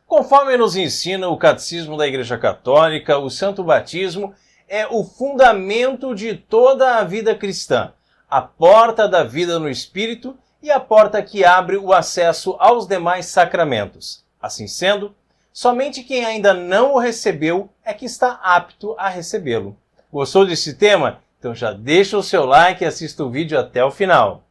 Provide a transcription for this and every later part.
Conforme nos ensina o Catecismo da Igreja Católica, o Santo Batismo é o fundamento de toda a vida cristã, a porta da vida no Espírito e a porta que abre o acesso aos demais sacramentos. Assim sendo, somente quem ainda não o recebeu é que está apto a recebê-lo. Gostou desse tema? Então já deixa o seu like e assista o vídeo até o final.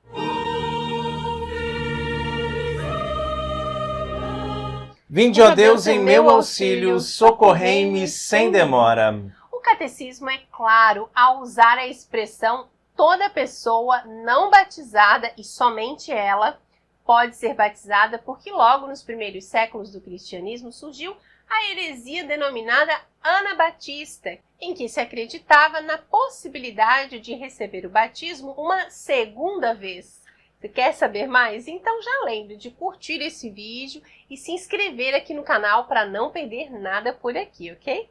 Vinde, ó Deus, em meu auxílio, socorrei-me sem demora. O catecismo é claro ao usar a expressão toda pessoa não batizada, e somente ela, pode ser batizada, porque logo nos primeiros séculos do cristianismo surgiu a heresia denominada anabatista, em que se acreditava na possibilidade de receber o batismo uma segunda vez. Você quer saber mais? Então já lembre de curtir esse vídeo e se inscrever aqui no canal para não perder nada por aqui, ok?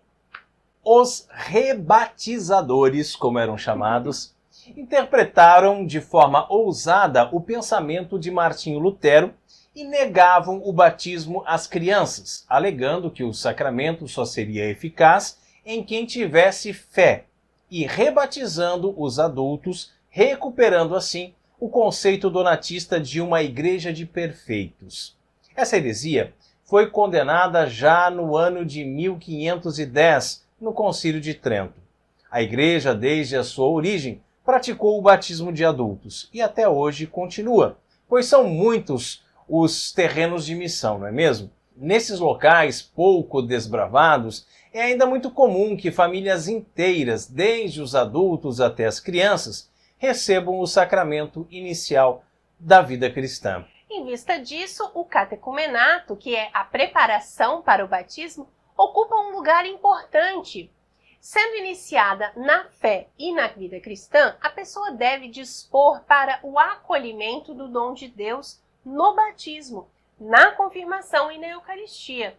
Os rebatizadores, como eram chamados, interpretaram de forma ousada o pensamento de Martinho Lutero e negavam o batismo às crianças, alegando que o sacramento só seria eficaz em quem tivesse fé, e rebatizando os adultos, recuperando assim o conceito donatista de uma igreja de perfeitos. Essa heresia foi condenada já no ano de 1510, no Concílio de Trento. A igreja, desde a sua origem, praticou o batismo de adultos e até hoje continua, pois são muitos os terrenos de missão, não é mesmo? Nesses locais pouco desbravados, é ainda muito comum que famílias inteiras, desde os adultos até as crianças, recebam o sacramento inicial da vida cristã. Em vista disso, o catecumenato, que é a preparação para o batismo, ocupa um lugar importante. Sendo iniciada na fé e na vida cristã, a pessoa deve dispor para o acolhimento do dom de Deus no batismo, na confirmação e na Eucaristia.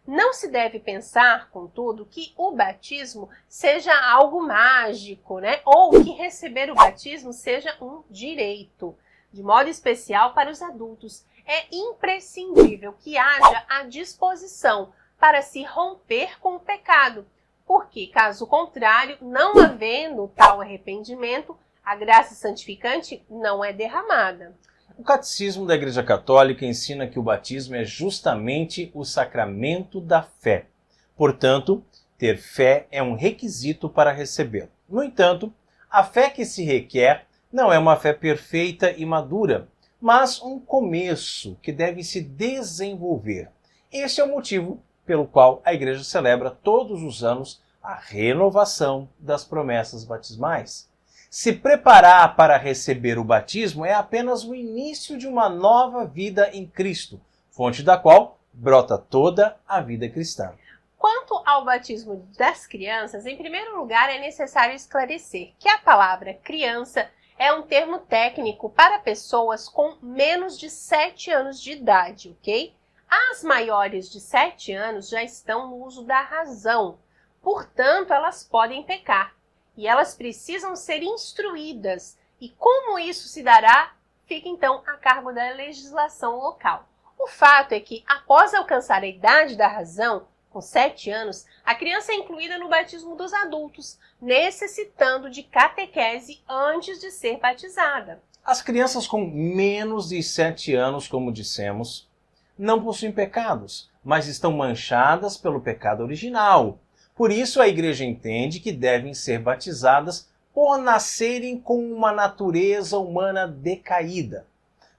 Não se deve pensar, contudo, que o batismo seja algo mágico, ou que receber o batismo seja um direito. De modo especial para os adultos, é imprescindível que haja a disposição para se romper com o pecado, porque, caso contrário, não havendo tal arrependimento, a graça santificante não é derramada. O Catecismo da Igreja Católica ensina que o batismo é justamente o sacramento da fé. Portanto, ter fé é um requisito para recebê-lo. No entanto, a fé que se requer não é uma fé perfeita e madura, mas um começo que deve se desenvolver. Este é o motivo pelo qual a Igreja celebra todos os anos a renovação das promessas batismais. Se preparar para receber o batismo é apenas o início de uma nova vida em Cristo, fonte da qual brota toda a vida cristã. Quanto ao batismo das crianças, em primeiro lugar é necessário esclarecer que a palavra criança é um termo técnico para pessoas com menos de 7 anos de idade, ok? As maiores de 7 anos já estão no uso da razão, portanto elas podem pecar. E elas precisam ser instruídas. E como isso se dará, fica então a cargo da legislação local. O fato é que, após alcançar a idade da razão, com 7 anos, a criança é incluída no batismo dos adultos, necessitando de catequese antes de ser batizada. As crianças com menos de 7 anos, como dissemos, não possuem pecados, mas estão manchadas pelo pecado original. Por isso, a Igreja entende que devem ser batizadas por nascerem com uma natureza humana decaída.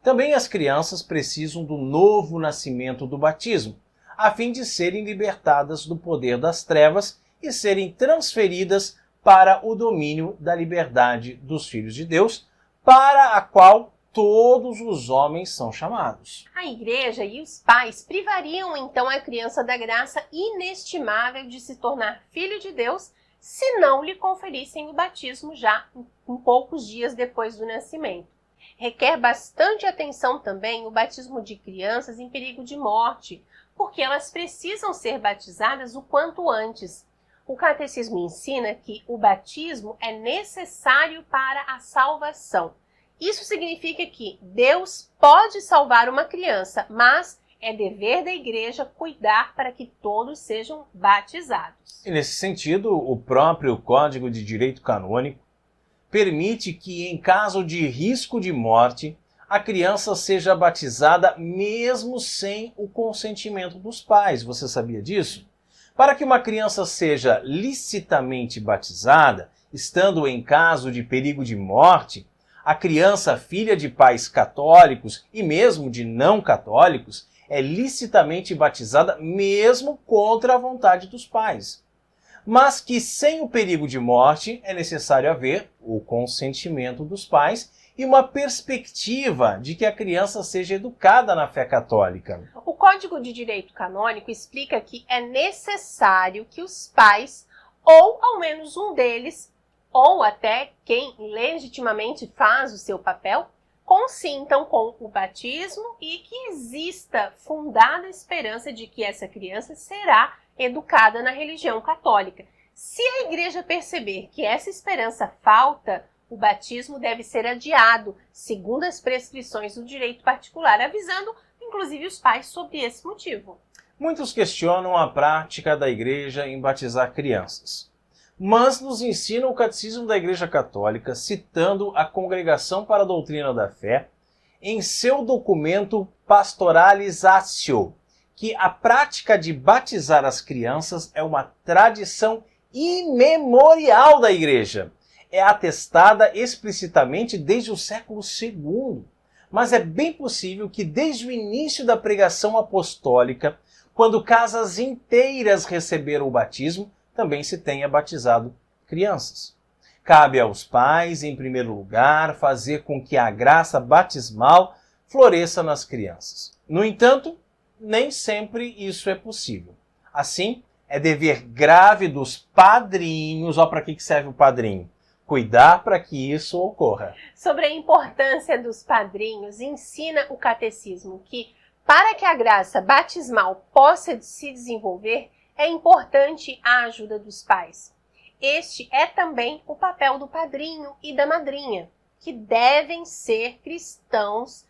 Também as crianças precisam do novo nascimento do batismo, a fim de serem libertadas do poder das trevas e serem transferidas para o domínio da liberdade dos filhos de Deus, para a qual todos os homens são chamados. A Igreja e os pais privariam então a criança da graça inestimável de se tornar filho de Deus se não lhe conferissem o batismo já em poucos dias depois do nascimento. Requer bastante atenção também o batismo de crianças em perigo de morte, porque elas precisam ser batizadas o quanto antes. O catecismo ensina que o batismo é necessário para a salvação. Isso significa que Deus pode salvar uma criança, mas É dever da igreja cuidar para que todos sejam batizados. E nesse sentido, o próprio Código de Direito Canônico permite que, em caso de risco de morte, a criança seja batizada mesmo sem o consentimento dos pais. Você sabia disso? Para que uma criança seja licitamente batizada, estando em caso de perigo de morte, a criança, filha de pais católicos e mesmo de não católicos, é licitamente batizada mesmo contra a vontade dos pais. Mas que sem o perigo de morte é necessário haver o consentimento dos pais e uma perspectiva de que a criança seja educada na fé católica. O Código de Direito Canônico explica que é necessário que os pais, ou ao menos um deles, ou até quem legitimamente faz o seu papel, consintam com o batismo e que exista fundada esperança de que essa criança será educada na religião católica. Se a igreja perceber que essa esperança falta, o batismo deve ser adiado, segundo as prescrições do direito particular, avisando inclusive os pais sobre esse motivo. Muitos questionam a prática da igreja em batizar crianças, mas nos ensina o Catecismo da Igreja Católica, citando a Congregação para a Doutrina da Fé, em seu documento Pastoralizatio, que a prática de batizar as crianças é uma tradição imemorial da Igreja. É atestada explicitamente desde o século II, mas é bem possível que desde o início da pregação apostólica, quando casas inteiras receberam o batismo, também se tenha batizado crianças. Cabe aos pais, em primeiro lugar, fazer com que a graça batismal floresça nas crianças. No entanto, nem sempre isso é possível. Assim, é dever grave dos padrinhos, ó, para que serve o padrinho? Cuidar para que isso ocorra. Sobre a importância dos padrinhos, ensina o catecismo que, para que a graça batismal possa se desenvolver, é importante a ajuda dos pais. Este é também o papel do padrinho e da madrinha, que devem ser cristãos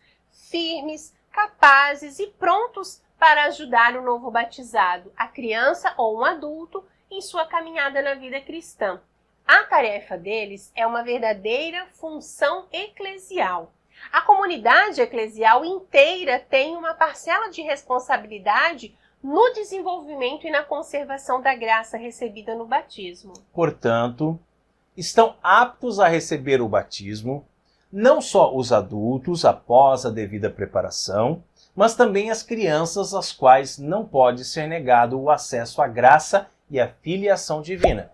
firmes, capazes e prontos para ajudar o novo batizado, a criança ou um adulto, em sua caminhada na vida cristã. A tarefa deles é uma verdadeira função eclesial. A comunidade eclesial inteira tem uma parcela de responsabilidade no desenvolvimento e na conservação da graça recebida no batismo. Portanto, estão aptos a receber o batismo não só os adultos após a devida preparação, mas também as crianças às quais não pode ser negado o acesso à graça e à filiação divina.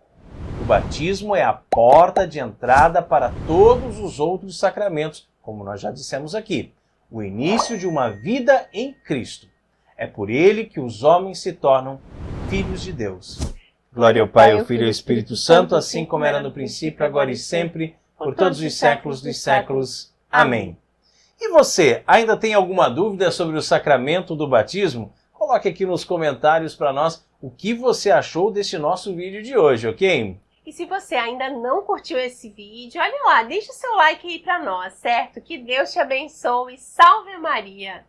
O batismo é a porta de entrada para todos os outros sacramentos, como nós já dissemos aqui, o início de uma vida em Cristo. É por ele que os homens se tornam filhos de Deus. Glória ao Pai, ao Filho e ao Espírito Santo, assim como era no princípio, agora e sempre, por todos os séculos dos séculos. Amém. E você, ainda tem alguma dúvida sobre o sacramento do batismo? Coloque aqui nos comentários para nós o que você achou desse nosso vídeo de hoje, ok? E se você ainda não curtiu esse vídeo, olha lá, deixa o seu like aí para nós, certo? Que Deus te abençoe. Salve Maria!